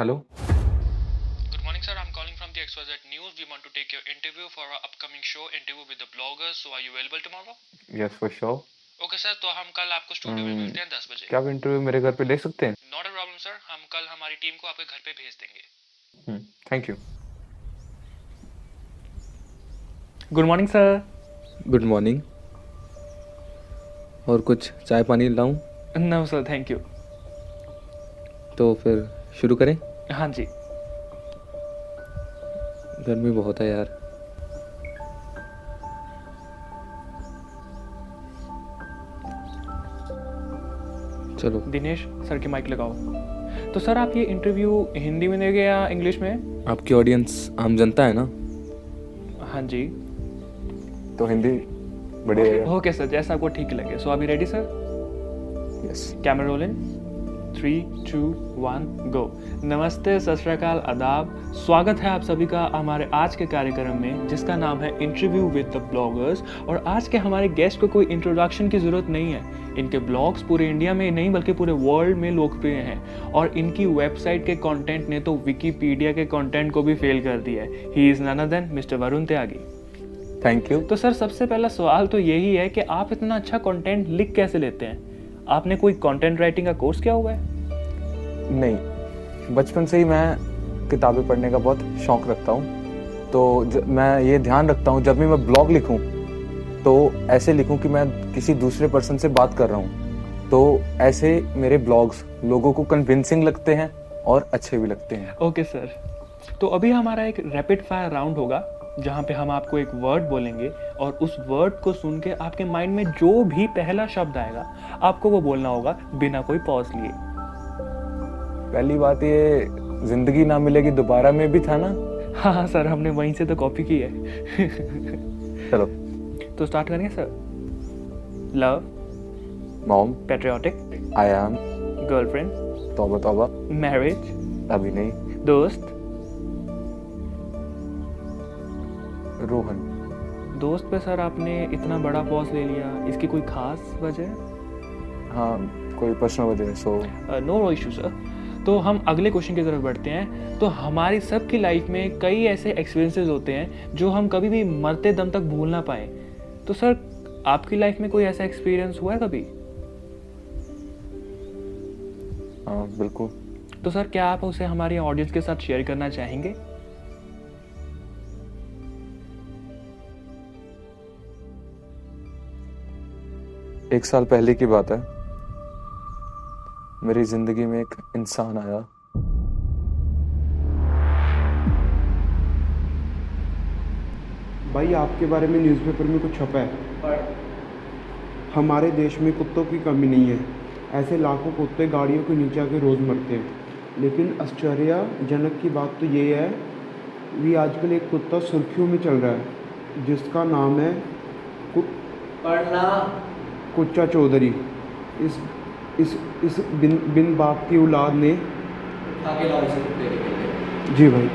Hello. Good morning, sir. I'm calling from the XYZ News. We want to take your interview for our upcoming show, Interview with the Bloggers. So, are you available tomorrow? Yes for sure. Okay, sir. तो हम कल आपको studio में मिलते हैं 10 बजे। क्या आप इंटरव्यू मेरे घर पे ले सकते हैं? Not a problem, sir. हम कल हमारी टीम को आपके घर पे भेज देंगे। Thank you. Good morning sir. Good morning. और कुछ चाय पानी लाऊं? No sir, thank you. तो फिर शुरू करें? हाँ जी। गर्मी बहुत है यार। चलो। दिनेश सर की माइक लगाओ। तो सर आप ये इंटरव्यू हिंदी में देंगे या इंग्लिश में? आपकी ऑडियंस आम जनता है ना? हाँ जी। तो हिंदी बढ़िया। ओके सर, जैसा आपको ठीक लगे। सो अभी ready sir? Yes. Camera rolling. 3, 2, 1 गो। नमस्ते, सत श्री अकाल, आदाब। स्वागत है आप सभी का हमारे आज के कार्यक्रम में, जिसका नाम है इंटरव्यू विद द ब्लॉगर्स। और आज के हमारे गेस्ट को कोई इंट्रोडक्शन की ज़रूरत नहीं है। इनके ब्लॉग्स पूरे इंडिया में नहीं बल्कि पूरे वर्ल्ड में लोकप्रिय हैं। और इनकी वेबसाइट के कंटेंट ने तो विकिपीडिया के कंटेंट को भी फेल कर दिया है। He is none other than mister Varun Tyagi. Thank you. तो सर सबसे पहला सवाल तो यही है कि आप इतना अच्छा कंटेंट लिख कैसे लेते हैं? आपने कोई कंटेंट राइटिंग का कोर्स किया हुआ है? नहीं, बचपन से ही मैं किताबें पढ़ने का बहुत शौक रखता हूँ। तो मैं ये ध्यान रखता हूँ जब भी मैं ब्लॉग लिखूँ तो ऐसे लिखूँ कि मैं किसी दूसरे पर्सन से बात कर रहा हूँ। तो ऐसे मेरे ब्लॉग्स लोगों को कन्विंसिंग लगते हैं और अच्छे भी लगते हैं। Okay sir. तो अभी हमारा एक रैपिड फायर राउंड होगा, जहाँ पे हम आपको एक वर्ड बोलेंगे और उस वर्ड को सुन के आपके माइंड में जो भी पहला शब्द आएगा आपको वो बोलना होगा बिना कोई पॉज लिए। पहली बात ये जिंदगी ना मिलेगी दोबारा में भी था ना? हाँ सर, हमने वहीं से तो कॉपी की है। चलो तो स्टार्ट करेंगे sir. Love, mom, patriotic, I am, girlfriend, तौबा तौबा, मैरिज, अभी नहीं, दोस्त। रोहन। दोस्त पे सर आपने इतना बड़ा पॉज ले लिया, इसकी कोई खास वजह? हाँ, कोई पर्सनल वजह है। So no issue sir. तो हम अगले क्वेश्चन की तरफ बढ़ते हैं। तो हमारी सबकी लाइफ में कई ऐसे एक्सपीरियंसेस होते हैं जो हम कभी भी मरते दम तक भूल ना पाए। तो सर आपकी लाइफ में कोई ऐसा एक्सपीरियंस हुआ है कभी? हाँ बिल्कुल। तो सर क्या आप उसे हमारी ऑडियंस के साथ शेयर करना चाहेंगे? एक साल पहले की बात है, मेरी जिंदगी में एक इंसान आया। भाई आपके बारे में न्यूज़पेपर में कुछ छपा है। हमारे देश में कुत्तों की कमी नहीं है। ऐसे लाखों कुत्ते गाड़ियों के नीचे आके रोज़ मरते हैं। लेकिन आश्चर्यजनक की बात तो ये है कि आजकल एक कुत्ता सुर्खियों में चल रहा है जिसका नाम है कुच्चा चौधरी। इस बिन बाप की औलाद ने। जी भाई।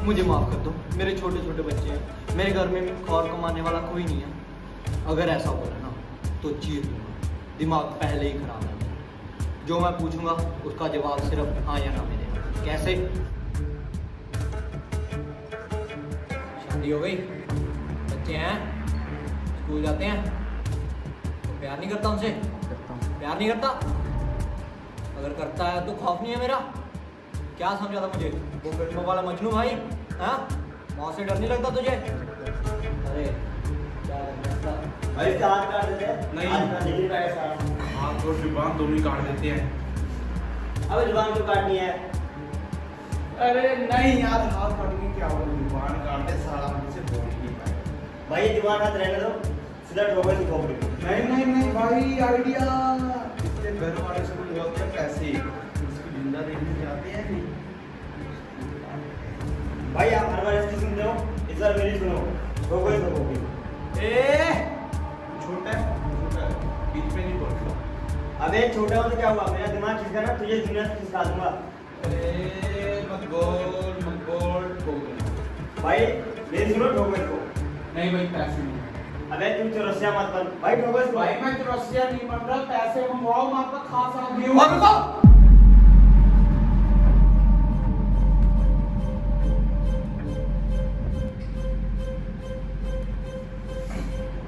मुझे माफ़ कर दो, मेरे छोटे छोटे बच्चे हैं, मेरे घर में और कमाने वाला कोई नहीं है। अगर ऐसा बोला ना तो चीर दूंगा, दिमाग पहले ही खराब है। जो मैं पूछूंगा उसका जवाब सिर्फ हाँ या ना मिलेगा। कैसे? शादी हो गई, बच्चे हैं, स्कूल जाते हैं, तो प्यार नहीं करता उनसे? प्यार नहीं करता? अगर करता है तो खौफ नहीं है मेरा? क्या समझा था मुझे, वो फिल्मों वाला मजनू भाई? हाँ, मौत से डर नहीं लगता तुझे? अरे क्या भाई, हाथ काट देते हैं? नहीं, हाथ और जुबान दोनों ही काट देते हैं। अबे जुबान क्यों काटनी है? अरे नहीं यार, हाथ काटने क्या होगा, जुबान काटते साला मुझसे बोल ही नहीं पाएगा। भाई जुबान हाथ रहने दो, सीधा ठोके तो ठोक दे। नहीं नहीं नहीं भाई, आइडिया। इसके घर वाले से कोई होते हैं पैसे, उसकी जिंदा देखने जाते हैं नहीं। भाई आप हर बार इसकी सुनते हो, इस बार मेरी सुनो। ठोके तो ठोके। छोटा है, बीच में नहीं बोलता। अबे छोटा हो तो क्या हुआ, मेरा दिमाग खिसका ना, तुझे दुनिया से खिसका दूंगा। अरे मत बोल, ठोक दे। भाई मेरी सुनो, ठोके इसको। नहीं भाई, पैसे नहीं। अबे तुम चौरसिया मत बन भाई, ठोके इसको। भाई मैं रसिया नहीं बन रहा, पैसे मंगवाओ, मैं आपका खास आदमी हूँ। और रुको।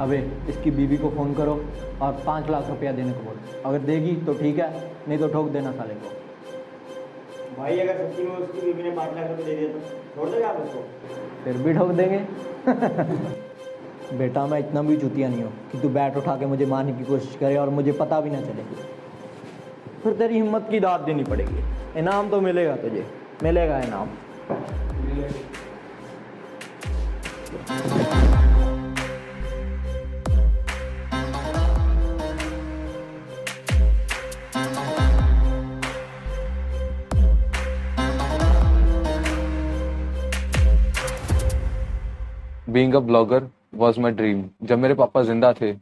अबे इसकी बीवी को फ़ोन करो और 5 लाख रुपया देने को बोलो। अगर देगी तो ठीक है, नहीं तो ठोक देना साले को। भाई अगर सच्ची में उसकी बीवी ने 5 लाख रुपए दे दिया तो छोड़ दोगे आप उसको? फिर भी ठोक देंगे। बेटा मैं इतना भी चूतिया नहीं हूँ कि तू बैट उठा के मुझे मारने की कोशिश करे और मुझे पता भी ना चले। फिर तेरी हिम्मत की दाद देनी पड़ेगी। इनाम तो मिलेगा तुझे, मिलेगा इनाम। Being a blogger was my dream. जब मेरे पापा जिंदा थे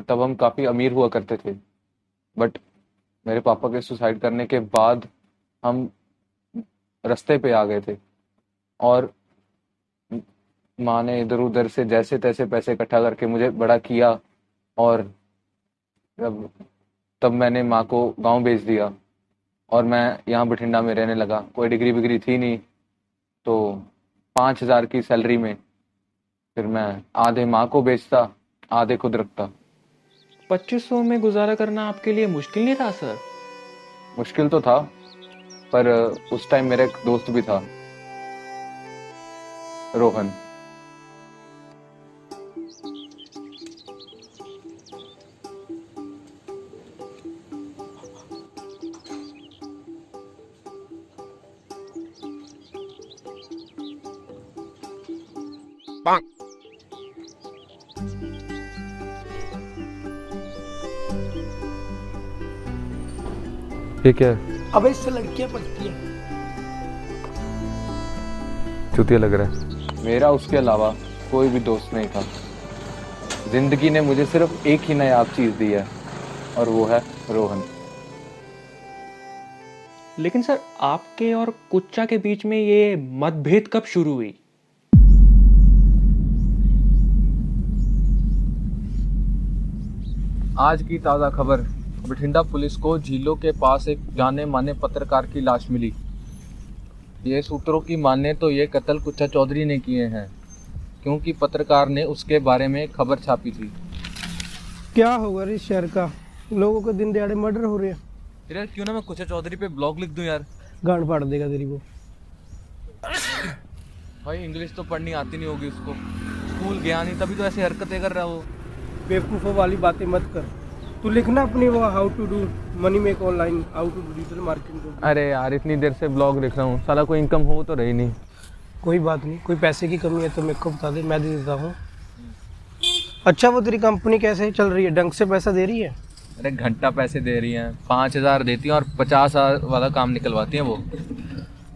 तब हम काफ़ी अमीर हुआ करते थे, बट मेरे पापा के सुसाइड करने के बाद हम रास्ते पे आ गए थे और माँ ने इधर उधर से जैसे तैसे पैसे इकट्ठा करके मुझे बड़ा किया और तब मैंने माँ को गांव भेज दिया और मैं यहाँ बठिंडा में रहने लगा। कोई डिग्री विग्री थी नहीं, तो 5,000 की सैलरी में फिर मैं आधे माँ को बेचता, आधे खुद रखता। 2500 में गुजारा करना आपके लिए मुश्किल नहीं था सर? मुश्किल तो था, पर उस टाइम मेरा एक दोस्त भी था, रोहन। ठीक है, अबे इससे लड़कियां पढ़ती हैं। चूतिया लग रहा है। मेरा उसके अलावा कोई भी दोस्त नहीं था। जिंदगी ने मुझे सिर्फ एक ही नायाब चीज दी है और वो है रोहन। लेकिन सर आपके और कुच्चा के बीच में ये मतभेद कब शुरू हुई? आज की ताज़ा खबर, बठिंडा पुलिस को झीलों के पास एक जाने माने पत्रकार की लाश मिली। ये सूत्रों की माने तो ये कत्ल कुच्चा चौधरी ने किए हैं, क्योंकि पत्रकार ने उसके बारे में खबर छापी थी। क्या होगा इस शहर का, लोगों के दिन दिहाड़े मर्डर हो रहे हैं। यार क्यों ना मैं कुच्चा चौधरी पे ब्लॉग लिख दूं यार। गांड फाड़ देगा तेरी वो। भाई इंग्लिश तो पढ़नी आती नहीं होगी उसको, स्कूल गया नहीं तभी तो ऐसी हरकतें कर रहा हो। बेवकूफ़ों वाली बातें मत कर। तू लिखना अपनी वो how to do money make online, how to do digital marketing. अरे यार इतनी देर से ब्लॉग लिख रहा हूँ, साला कोई इनकम हो तो रही नहीं। कोई बात नहीं, कोई पैसे की कमी है तो मेरे को बता दे, मैं दे देता हूँ। अच्छा वो तेरी कंपनी कैसे चल रही है, ढंग से पैसा दे रही है? अरे घंटा पैसे दे रही हैं, 5,000 देती हैं और 50,000 वाला काम निकलवाती हैं वो।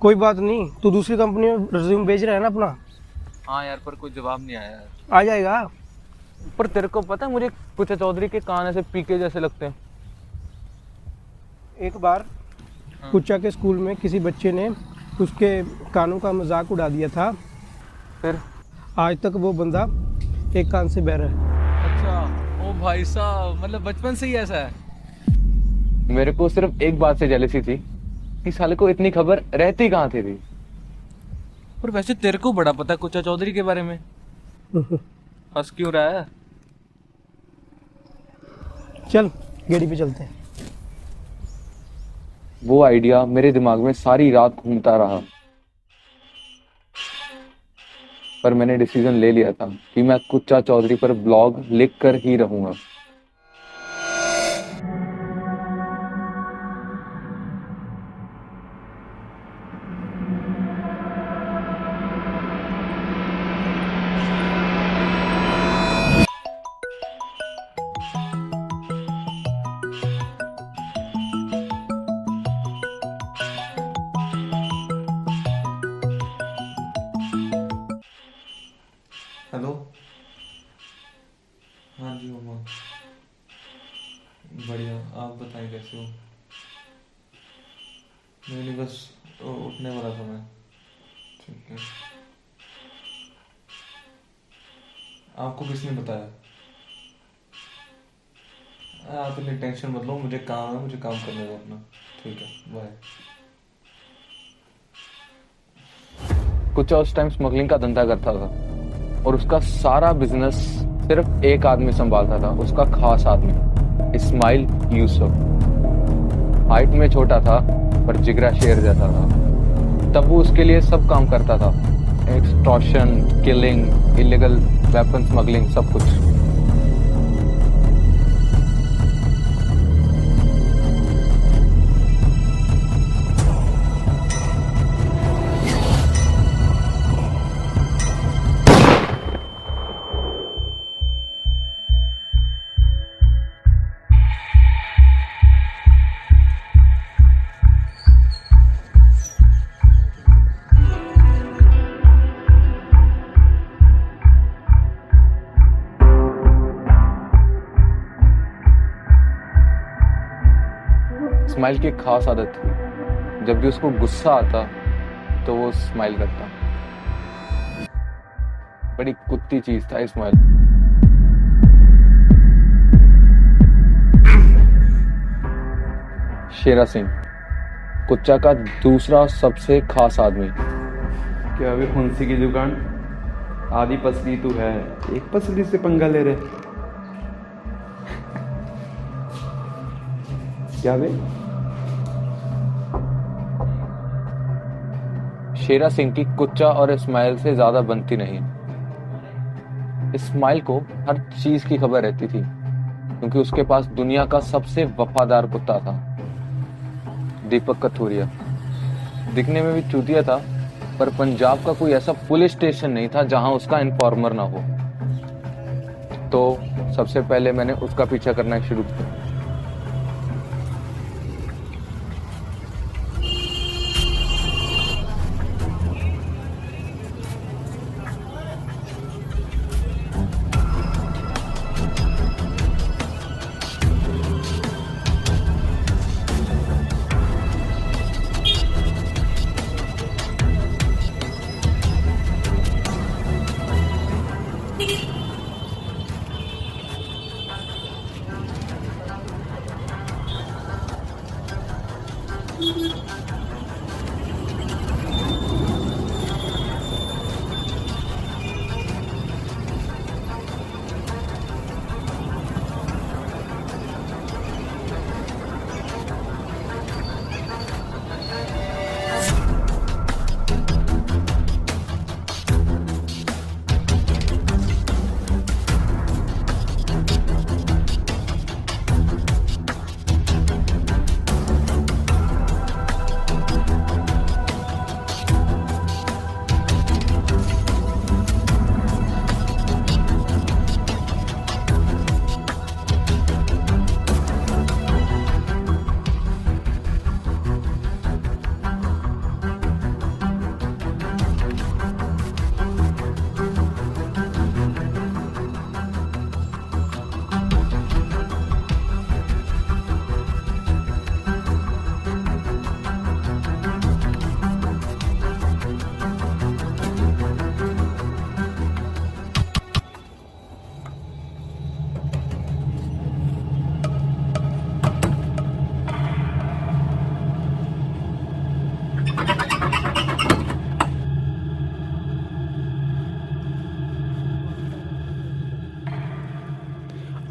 कोई बात नहीं, तू दूसरी कंपनी में रिज्यूम भेज रहा है ना अपना? हाँ यार, पर कोई जवाब नहीं आया यार। आ जाएगा। पर तेरे को पता है मुझे कुछ चौधरी के कान ऐसे पीके जैसे लगते हैं। एक बार कुच्चा के स्कूल में किसी बच्चे ने उसके कानों का मजाक उड़ा दिया था, फिर आज तक वो बंदा एक कान से बहरा है। अच्छा, ओ भाई साहब, मतलब बचपन से ही ऐसा है। मेरे को सिर्फ एक बात से जेलसी थी कि साले को इतनी खबर रहती कहाँ थी। पर वैसे तेरे को बड़ा पता कुच्चा चौधरी के बारे में। हंस क्यों रहा है? चल गेड़ी पे चलते हैं। वो आइडिया मेरे दिमाग में सारी रात घूमता रहा, पर मैंने डिसीजन ले लिया था कि मैं कुच्चा चौधरी पर ब्लॉग लिख कर ही रहूंगा। कैसे हो? नहीं बस उठने वाला था मैं। ठीक है। आपको किसने बताया? आप इतनी टेंशन मत लो, मुझे काम है, मुझे काम करने दो अपना। ठीक है, बाय। कुछ उस टाइम स्मगलिंग का धंधा करता था और उसका सारा बिजनेस सिर्फ एक आदमी संभालता था, उसका खास आदमी इस्माइल यूसुफ। हाइट में छोटा था पर जिगरा शेर जैसा था। तब वो उसके लिए सब काम करता था, extortion, killing, illegal weapon smuggling, सब कुछ। स्माइल की एक खास आदत थी, जब भी उसको गुस्सा आता तो वो स्माइल करता। बड़ी कुत्ती चीज था इस्माइल। शेरा सिंह, कुच्चा का दूसरा सबसे खास आदमी। क्या वे फुंसी की दुकान? आधी पसली तो है, एक पसली से पंगा ले रहे। क्या वे? शेरा सिंह की कुच्चा और इस्माइल से ज्यादा बनती नहीं। इस्माइल को हर चीज की खबर रहती थी क्योंकि उसके पास दुनिया का सबसे वफादार कुत्ता था, दीपक कथूरिया। दिखने में भी चूतिया था, पर पंजाब का कोई ऐसा पुलिस स्टेशन नहीं था जहां उसका इन्फॉर्मर ना हो। तो सबसे पहले मैंने उसका पीछा करना शुरू किया।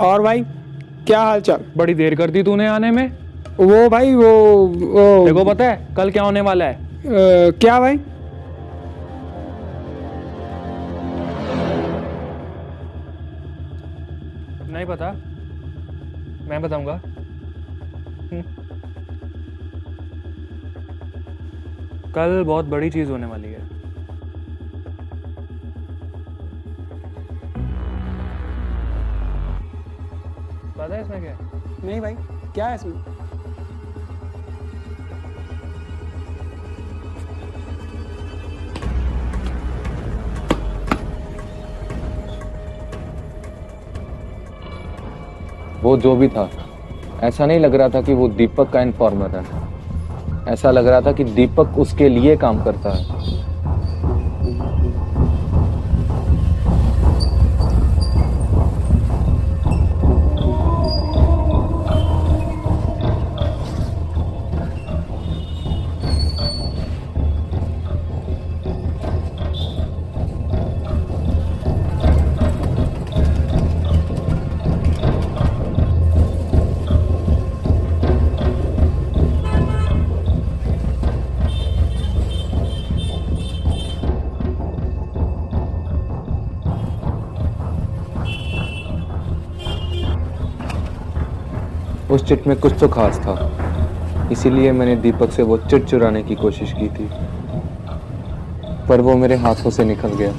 और भाई क्या हाल चाल? बड़ी देर कर दी तूने आने में। वो भाई वो देखो पता है कल क्या होने वाला है? क्या भाई? नहीं पता, मैं बताऊंगा। कल बहुत बड़ी चीज होने वाली है। पता है इसमें क्या है? नहीं भाई, क्या है इसमें? वो जो भी था ऐसा नहीं लग रहा था कि वो दीपक का इन्फॉर्मर है, ऐसा लग रहा था कि दीपक उसके लिए काम करता है। उस चिट में कुछ तो खास था, इसीलिए मैंने दीपक से वो चिट चुराने की कोशिश की थी, पर वो मेरे हाथों से निकल गया।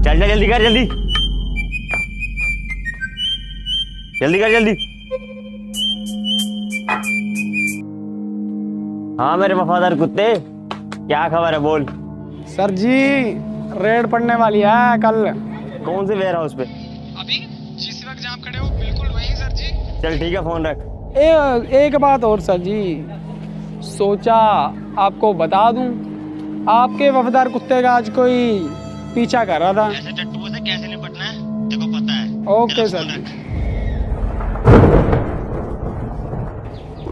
चल जा, जल्दी कर, जल्दी जल्दी कर, जल्दी। हाँ मेरे वफादार कुत्ते, क्या खबर है, बोल। सर जी रेड पड़ने वाली है कल। कौन से वेयर हाउस पे? अभी जिस वक्त जहाँ खड़े हो बिल्कुल वहीं सर जी। चल ठीक है, फोन रख। एक बात और सर जी, सोचा आपको बता दूं, आपके वफादार कुत्ते का आज कोई पीछा कर रहा था। ऐसे टट्टुओं से कैसे निपटना है देखो पता है। ओके सर जी।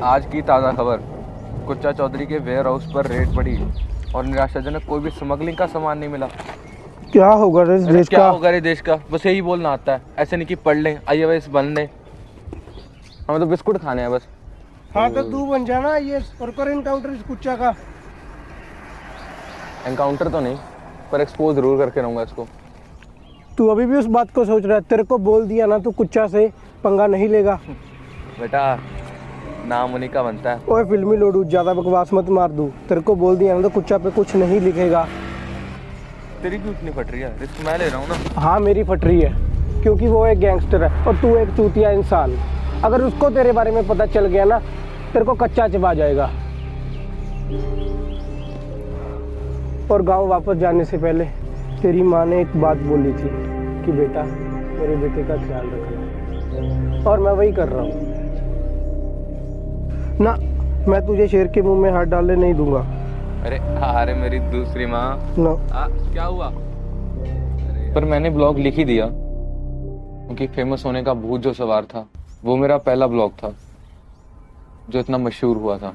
आज की ताज़ा खबर, कुच्चा चौधरी के वेयर हाउस पर रेड पड़ी और निराशाजनक कोई भी स्मगलिंग का सामान नहीं मिला। क्या होगा रे देश क्या का? होगा रे देश का, बस यही बोलना आता है, ऐसे नहीं कि पढ़ लें IAS बन लें, हमें तो बिस्कुट खाने हैं बस। हाँ तो तू बन जाना ये और कर एनकाउंटर इस कुच्चा का। एनकाउंटर तो नहीं, पर एक्सपोज जरूर करके रहूँगा इसको। तू अभी भी उस बात को सोच रहा है? तेरे को बोल दिया ना, तू कुच्चा से पंगा नहीं लेगा। बेटा नाम उन्हीं का बनता है। ओए फिल्मी लोडू, ज्यादा बकवास मत मार दूं। तेरे को बोल दिया ना तो कुच्चा पे कुछ नहीं लिखेगा। तेरी क्यों इतनी फट रही है? रिस्क मैं ले रहा हूँ ना। हाँ मेरी फट रही है, क्योंकि वो एक गैंगस्टर है और तू एक चूतिया इंसान। अगर उसको तेरे बारे में पता चल गया ना, तेरे को कच्चा चबा जाएगा। और गांव वापस जाने से पहले तेरी माँ ने एक बात बोली थी कि बेटा मेरे बेटे का ख्याल रखना, और मैं वही कर रहा हूँ ना। मैं तुझे शेर के मुंह में हाथ डालने नहीं दूंगा। अरे मेरी दूसरी माँ। नो। क्या हुआ? पर मैंने ब्लॉग लिख ही दिया, क्योंकि फेमस होने का भूत जो सवार था वो मेरा पहला ब्लॉग था जो इतना मशहूर हुआ था,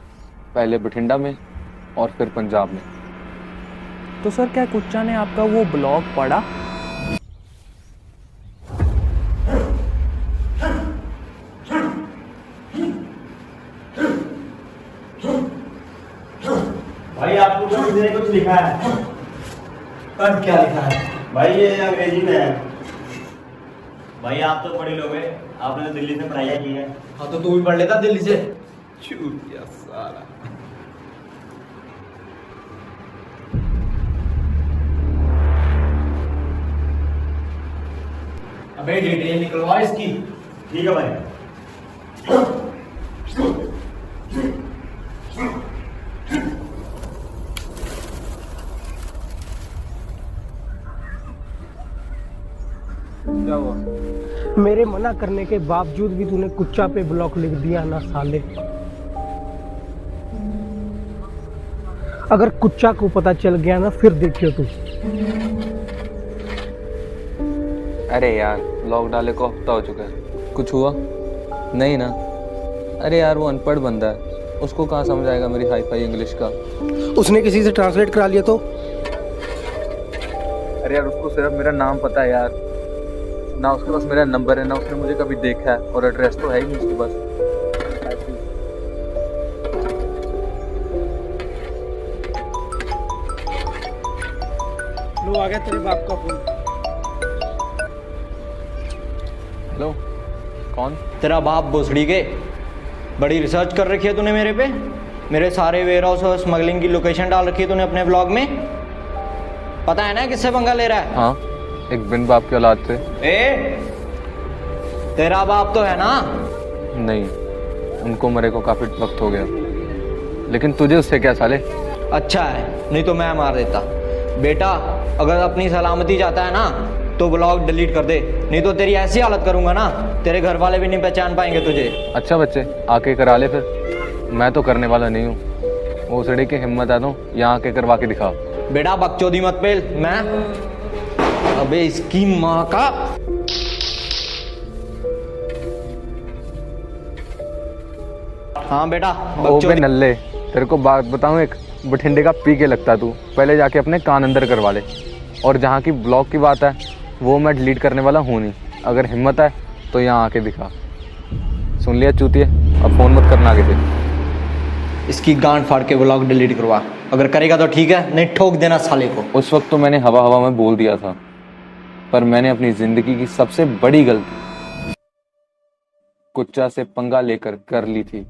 पहले बठिंडा में और फिर पंजाब में। तो सर क्या कुच्चा ने आपका वो ब्लॉग पढ़ा? भाई आपको किसी ने कुछ लिखा है? पर क्या लिखा है? भाई ये अंग्रेजी में है। भाई आप तो पढ़े लोग हैं, आपने तो दिल्ली से पढ़ाई की है। हाँ तो तू भी पढ़ लेता दिल्ली से। चूतिया साला। अबे डिटेल निकलवा इसकी। ठीक है भाई। क्या हुआ? मेरे मना करने के बावजूद भी तूने कुच्चा पे ब्लॉक लिख दिया ना साले। अगर कुच्चा को पता चल गया ना, फिर देखियो तू। अरे यार ब्लॉग डाले को हफ्ता हो चुका है, कुछ हुआ नहीं ना? अरे यार वो अनपढ़ बंदा है, उसको कहाँ समझ आएगा मेरी हाई फाई इंग्लिश का। उसने किसी से ट्रांसलेट करा लिया तो? अरे यार उसको सिर्फ मेरा नाम पता है यार, ना उसके पास मेरा नंबर है, ना उसने मुझे कभी देखा है, और एड्रेस तो है ही नहीं उसके पास। लो आ गया तेरे बाप का फोन। हेलो, कौन? तेरा बाप भोसड़ी के। बड़ी रिसर्च कर रखी है तूने मेरे पे, मेरे सारे वेयर हाउस और स्मगलिंग की लोकेशन डाल रखी है तूने अपने ब्लॉग में। पता है ना किससे पंगा ले रहा है? हाँ, एक बिन बाप की औलाद से। तेरा बाप तो है ना? नहीं, उनको मरे को काफी वक्त हो गया, लेकिन तुझे उससे क्या साले। अच्छा है, नहीं तो मैं मार देता। बेटा अगर अपनी सलामती चाहता है ना तो ब्लॉग डिलीट कर दे, नहीं तो तेरी ऐसी हालत करूंगा ना तेरे घर वाले भी नहीं पहचान पाएंगे तुझे। अच्छा बच्चे, आके करा ले फिर, मैं तो करने वाला नहीं हूँ। वो सड़े की हिम्मत है तो यहाँ आके करवा के दिखा। बेटा बकचोदी मत पेल। मैं अबे इसकी माँ का। हाँ बेटा ओ बे बकचोदी। नल्ले, तेरे को बात बताऊं एक, बठिंडे का पी के लगता तू। पहले जाके अपने कान अंदर करवा ले। और जहाँ की ब्लॉग की बात है वो मैं डिलीट करने वाला हूँ नहीं। अगर हिम्मत है तो यहाँ आके दिखा। सुन लिया चूतिए, अब फोन मत करना आगे से। इसकी गांड फाड़ के ब्लॉग डिलीट करवा। अगर करेगा तो ठीक है, नहीं ठोक देना साले को। उस वक्त तो मैंने हवा हवा में बोल दिया था, पर मैंने अपनी जिंदगी की सबसे बड़ी गलती कुच्चा से पंगा लेकर कर ली थी।